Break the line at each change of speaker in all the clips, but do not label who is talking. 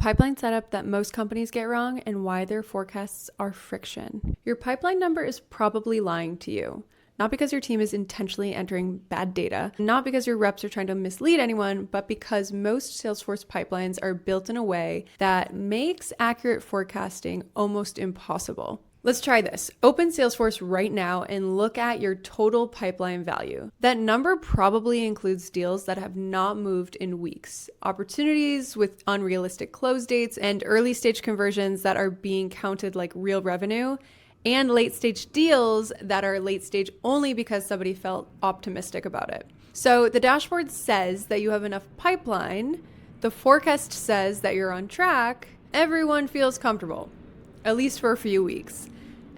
pipeline setup that most companies get wrong and why their forecasts are friction. Your pipeline number is probably lying to you. Not because your team is intentionally entering bad data, not because your reps are trying to mislead anyone, but because most Salesforce pipelines are built in a way that makes accurate forecasting almost impossible. Let's try this. Open Salesforce right now and look at your total pipeline value. That number probably includes deals that have not moved in weeks, opportunities with unrealistic close dates, and early stage conversions that are being counted like real revenue, and late stage deals that are late stage only because somebody felt optimistic about it. So the dashboard says that you have enough pipeline. The forecast says that you're on track. Everyone feels comfortable, at least for a few weeks.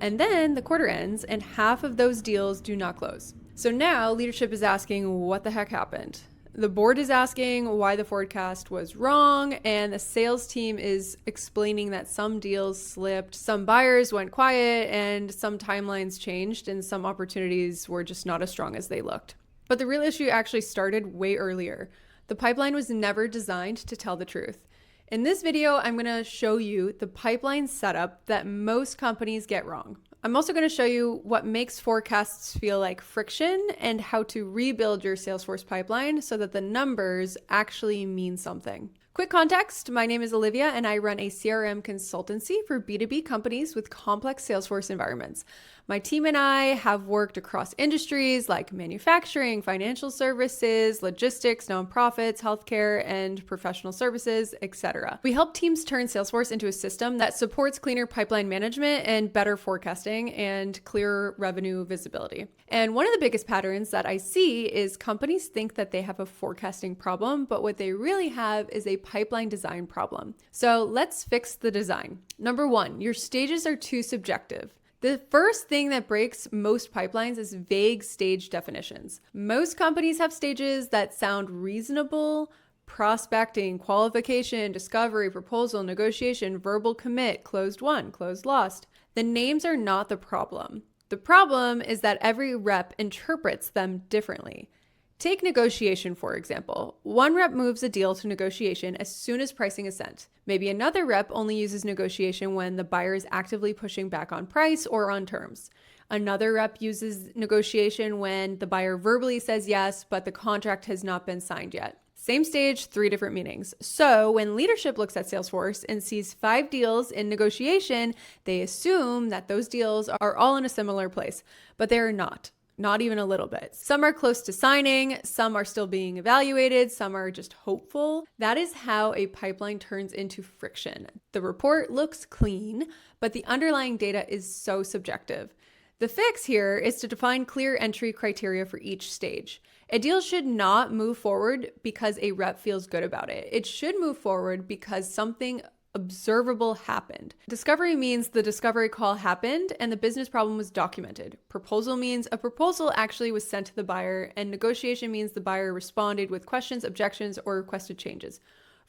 And then the quarter ends and half of those deals do not close. So now leadership is asking what the heck happened. The board is asking why the forecast was wrong, and the sales team is explaining that some deals slipped, some buyers went quiet, and some timelines changed, and some opportunities were just not as strong as they looked. But the real issue actually started way earlier. The pipeline was never designed to tell the truth. In this video, I'm going to show you the pipeline setup that most companies get wrong. I'm also going to show you what makes forecasts feel like friction and how to rebuild your Salesforce pipeline so that the numbers actually mean something. Quick context, my name is Olivia and I run a CRM consultancy for B2B companies with complex Salesforce environments. My team and I have worked across industries like manufacturing, financial services, logistics, nonprofits, healthcare, and professional services, etc. We help teams turn Salesforce into a system that supports cleaner pipeline management and better forecasting and clearer revenue visibility. And one of the biggest patterns that I see is companies think that they have a forecasting problem, but what they really have is a pipeline design problem. So let's fix the design. Number one, your stages are too subjective. The first thing that breaks most pipelines is vague stage definitions. Most companies have stages that sound reasonable: prospecting, qualification, discovery, proposal, negotiation, verbal commit, closed won, closed lost. The names are not the problem. The problem is that every rep interprets them differently. Take negotiation, for example. One rep moves a deal to negotiation as soon as pricing is sent. Maybe another rep only uses negotiation when the buyer is actively pushing back on price or on terms. Another rep uses negotiation when the buyer verbally says yes, but the contract has not been signed yet. Same stage, 3 different meanings. So when leadership looks at Salesforce and sees 5 deals in negotiation, they assume that those deals are all in a similar place, but they are not. Not even a little bit. Some are close to signing, some are still being evaluated, some are just hopeful. That is how a pipeline turns into friction. The report looks clean, but the underlying data is so subjective. The fix here is to define clear entry criteria for each stage. A deal should not move forward because a rep feels good about it. It should move forward because something observable happened. Discovery means the discovery call happened and the business problem was documented. Proposal means a proposal actually was sent to the buyer, and negotiation means the buyer responded with questions, objections, or requested changes.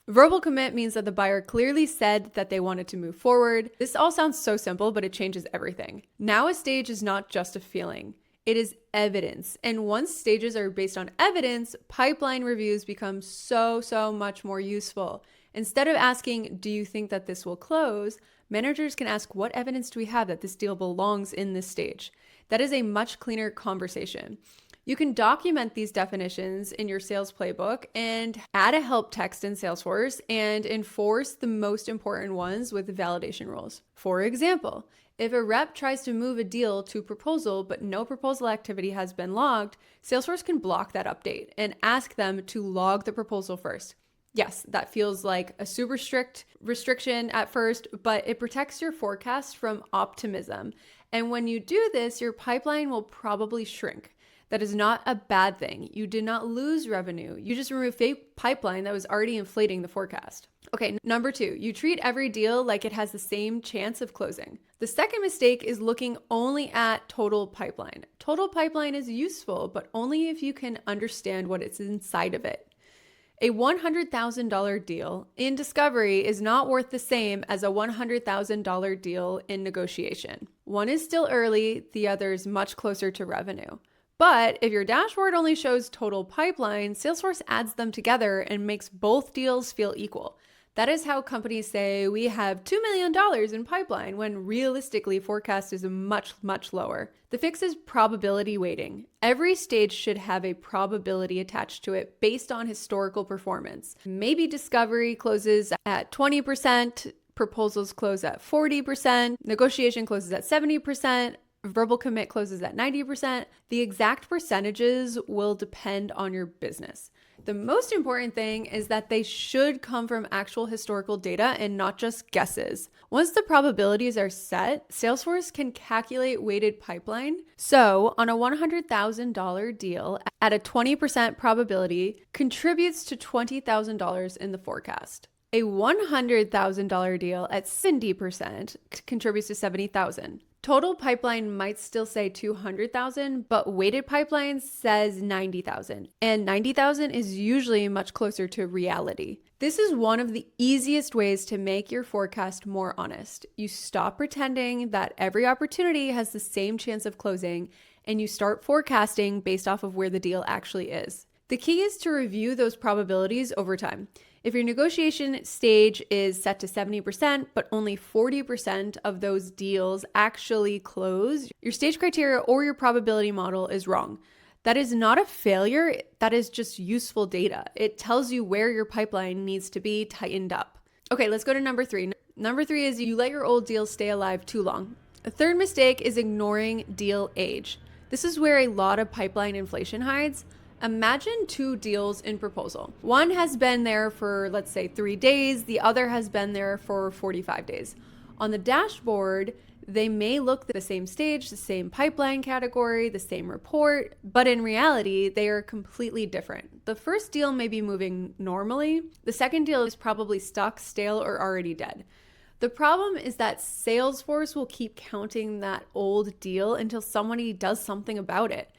Verbal commit means that the buyer clearly said that they wanted to move forward. This all sounds so simple, but it changes everything. Now a stage is not just a feeling. It is evidence. And once stages are based on evidence, pipeline reviews become so much more useful. Instead of asking, do you think that this will close? Managers can ask, what evidence do we have that this deal belongs in this stage? That is a much cleaner conversation. You can document these definitions in your sales playbook and add a help text in Salesforce and enforce the most important ones with validation rules. For example, if a rep tries to move a deal to proposal but no proposal activity has been logged, Salesforce can block that update and ask them to log the proposal first. Yes, that feels like a super strict restriction at first, but it protects your forecast from optimism. And when you do this, your pipeline will probably shrink. That is not a bad thing. You did not lose revenue. You just removed fake pipeline that was already inflating the forecast. Okay, number 2, you treat every deal like it has the same chance of closing. The second mistake is looking only at total pipeline. Total pipeline is useful, but only if you can understand what is inside of it. A $100,000 deal in discovery is not worth the same as a $100,000 deal in negotiation. One is still early, the other is much closer to revenue. But if your dashboard only shows total pipeline, Salesforce adds them together and makes both deals feel equal. That is how companies say we have $2 million in pipeline when realistically forecast is much, much lower. The fix is probability weighting. Every stage should have a probability attached to it based on historical performance. Maybe discovery closes at 20%, proposals close at 40%, negotiation closes at 70%, verbal commit closes at 90%. The exact percentages will depend on your business. The most important thing is that they should come from actual historical data and not just guesses. Once the probabilities are set, Salesforce can calculate weighted pipeline. So on a $100,000 deal at a 20% probability contributes to $20,000 in the forecast. A $100,000 deal at 70% contributes to $70,000. Total pipeline might still say 200,000, but weighted pipeline says 90,000. And 90,000 is usually much closer to reality. This is one of the easiest ways to make your forecast more honest. You stop pretending that every opportunity has the same chance of closing, and you start forecasting based off of where the deal actually is. The key is to review those probabilities over time. If your negotiation stage is set to 70%, but only 40% of those deals actually close, your stage criteria or your probability model is wrong. That is not a failure, that is just useful data. It tells you where your pipeline needs to be tightened up. Okay, let's go to number 3. Number 3 is you let your old deals stay alive too long. A third mistake is ignoring deal age. This is where a lot of pipeline inflation hides. Imagine 2 deals in proposal. One has been there for, let's say, 3 days. The other has been there for 45 days. On the dashboard, they may look the same stage, the same pipeline category, the same report, but in reality, they are completely different. The first deal may be moving normally. The second deal is probably stuck, stale, or already dead. The problem is that Salesforce will keep counting that old deal until somebody does something about it.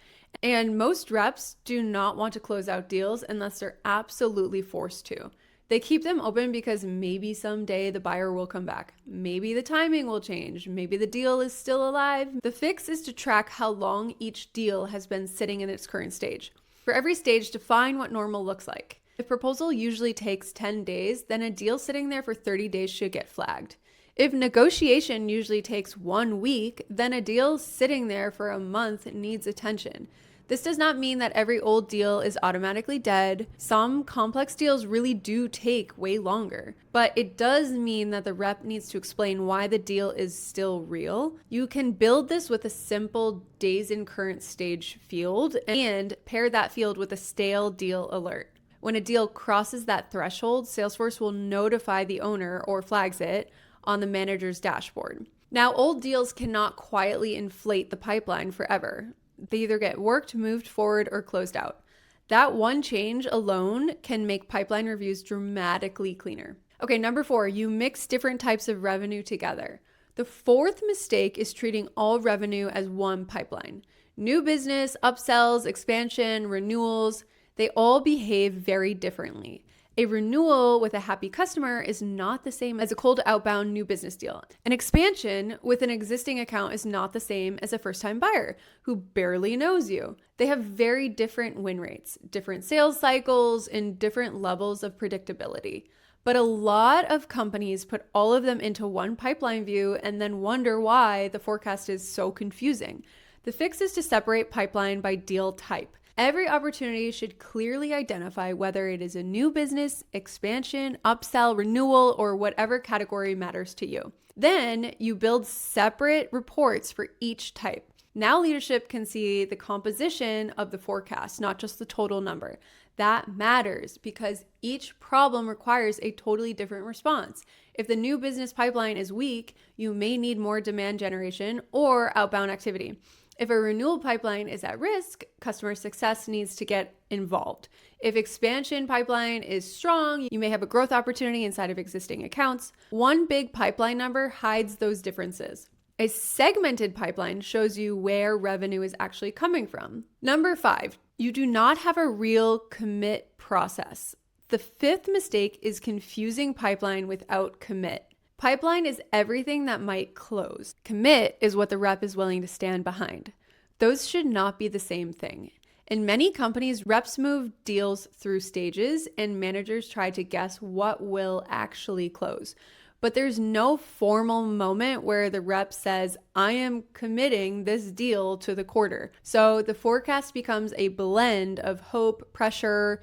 And most reps do not want to close out deals unless they're absolutely forced to. They keep them open because maybe someday the buyer will come back. Maybe the timing will change. Maybe the deal is still alive. The fix is to track how long each deal has been sitting in its current stage. For every stage, define what normal looks like. If proposal usually takes 10 days, then a deal sitting there for 30 days should get flagged. If negotiation usually takes 1 week, then a deal sitting there for a month needs attention. This does not mean that every old deal is automatically dead. Some complex deals really do take way longer, but it does mean that the rep needs to explain why the deal is still real. You can build this with a simple days in current stage field and pair that field with a stale deal alert. When a deal crosses that threshold, Salesforce will notify the owner or flags it on the manager's dashboard. Now, old deals cannot quietly inflate the pipeline forever. They either get worked, moved forward, or closed out. That one change alone can make pipeline reviews dramatically cleaner. Okay, number 4, you mix different types of revenue together. The fourth mistake is treating all revenue as one pipeline. New business, upsells, expansion, renewals, they all behave very differently. A renewal with a happy customer is not the same as a cold outbound new business deal. An expansion with an existing account is not the same as a first-time buyer who barely knows you. They have very different win rates, different sales cycles, and different levels of predictability. But a lot of companies put all of them into one pipeline view and then wonder why the forecast is so confusing. The fix is to separate pipeline by deal type. Every opportunity should clearly identify whether it is a new business, expansion, upsell, renewal, or whatever category matters to you. Then you build separate reports for each type. Now leadership can see the composition of the forecast, not just the total number. That matters because each problem requires a totally different response. If the new business pipeline is weak, you may need more demand generation or outbound activity. If a renewal pipeline is at risk, customer success needs to get involved. If expansion pipeline is strong, you may have a growth opportunity inside of existing accounts. One big pipeline number hides those differences. A segmented pipeline shows you where revenue is actually coming from. Number 5, you do not have a real commit process. The fifth mistake is confusing pipeline without commit. Pipeline is everything that might close. Commit is what the rep is willing to stand behind. Those should not be the same thing. In many companies, reps move deals through stages and managers try to guess what will actually close. But there's no formal moment where the rep says, I am committing this deal to the quarter. So the forecast becomes a blend of hope, pressure,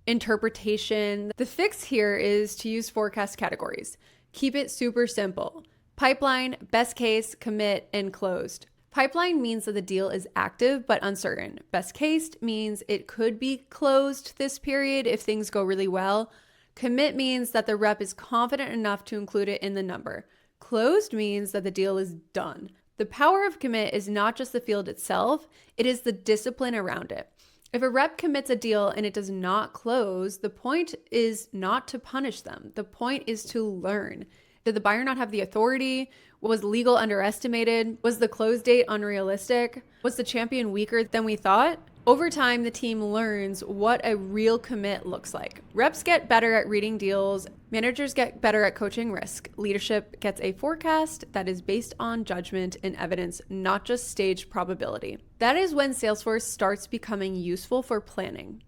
interpretation. The fix here is to use forecast categories. Keep it super simple. Pipeline, best case, commit, and closed. Pipeline means that the deal is active but uncertain. Best case means it could be closed this period if things go really well. Commit means that the rep is confident enough to include it in the number. Closed means that the deal is done. The power of commit is not just the field itself, it is the discipline around it. If a rep commits a deal and it does not close, the point is not to punish them. The point is to learn. Did the buyer not have the authority? Was legal underestimated? Was the close date unrealistic? Was the champion weaker than we thought? Over time, the team learns what a real commit looks like. Reps get better at reading deals. Managers get better at coaching risk. Leadership gets a forecast that is based on judgment and evidence, not just staged probability. That is when Salesforce starts becoming useful for planning.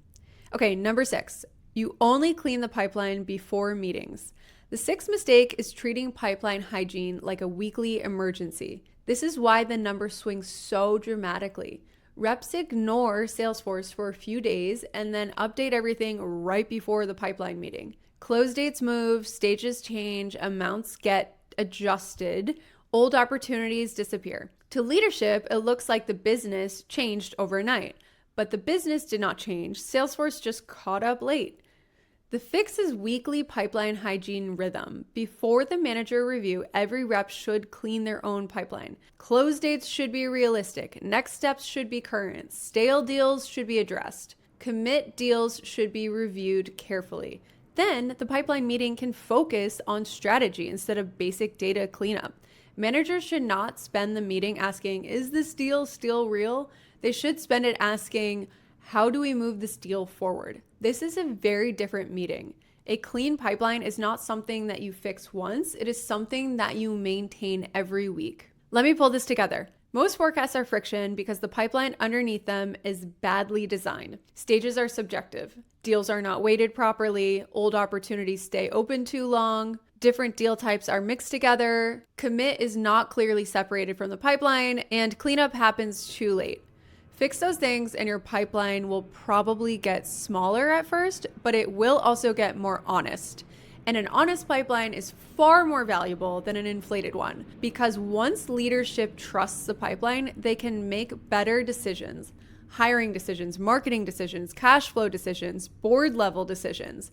Okay, number 6, you only clean the pipeline before meetings. The 6th mistake is treating pipeline hygiene like a weekly emergency. This is why the number swings so dramatically. Reps ignore Salesforce for a few days and then update everything right before the pipeline meeting. Close dates move, stages change, amounts get adjusted, old opportunities disappear. To leadership, it looks like the business changed overnight, but the business did not change. Salesforce just caught up late. The fix is weekly pipeline hygiene rhythm. Before the manager review, every rep should clean their own pipeline. Close dates should be realistic. Next steps should be current. Stale deals should be addressed. Commit deals should be reviewed carefully. Then the pipeline meeting can focus on strategy instead of basic data cleanup. Managers should not spend the meeting asking, is this deal still real? They should spend it asking, how do we move this deal forward? This is a very different meeting. A clean pipeline is not something that you fix once. It is something that you maintain every week. Let me pull this together. Most forecasts are friction because the pipeline underneath them is badly designed. Stages are subjective. Deals are not weighted properly. Old opportunities stay open too long. Different deal types are mixed together. Commit is not clearly separated from the pipeline, and cleanup happens too late. Fix those things and your pipeline will probably get smaller at first, but it will also get more honest. And an honest pipeline is far more valuable than an inflated one because once leadership trusts the pipeline, they can make better decisions. Hiring decisions, marketing decisions, cash flow decisions, board level decisions.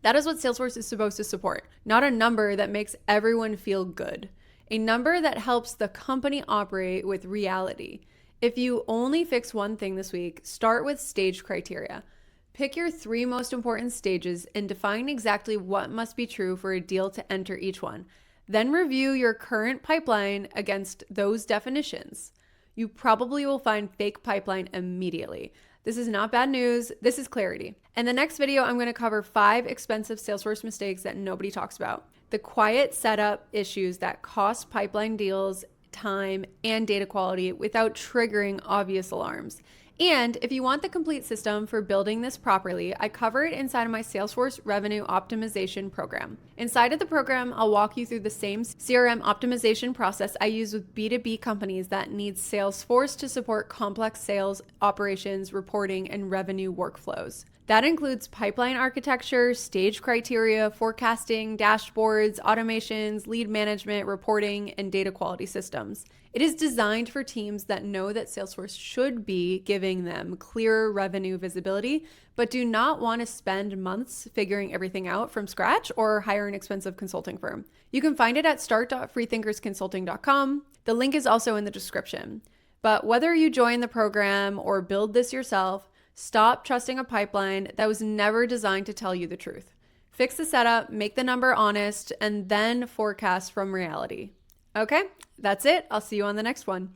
That is what Salesforce is supposed to support, not a number that makes everyone feel good. A number that helps the company operate with reality. If you only fix one thing this week, start with stage criteria. Pick your 3 most important stages and define exactly what must be true for a deal to enter each one. Then review your current pipeline against those definitions. You probably will find fake pipeline immediately. This is not bad news. This is clarity. In the next video, I'm going to cover 5 expensive Salesforce mistakes that nobody talks about. The quiet setup issues that cost pipeline deals time and data quality without triggering obvious alarms. And if you want the complete system for building this properly, I cover it inside of my Salesforce Revenue Optimization Program. Inside of the program, I'll walk you through the same CRM optimization process I use with B2B companies that need Salesforce to support complex sales, operations, reporting, and revenue workflows. That includes pipeline architecture, stage criteria, forecasting, dashboards, automations, lead management, reporting, and data quality systems. It is designed for teams that know that Salesforce should be giving them clearer revenue visibility, but do not want to spend months figuring everything out from scratch or hire an expensive consulting firm. You can find it at start.freethinkersconsulting.com. The link is also in the description. But whether you join the program or build this yourself, stop trusting a pipeline that was never designed to tell you the truth. Fix the setup, make the number honest, and then forecast from reality. Okay, that's it. I'll see you on the next one.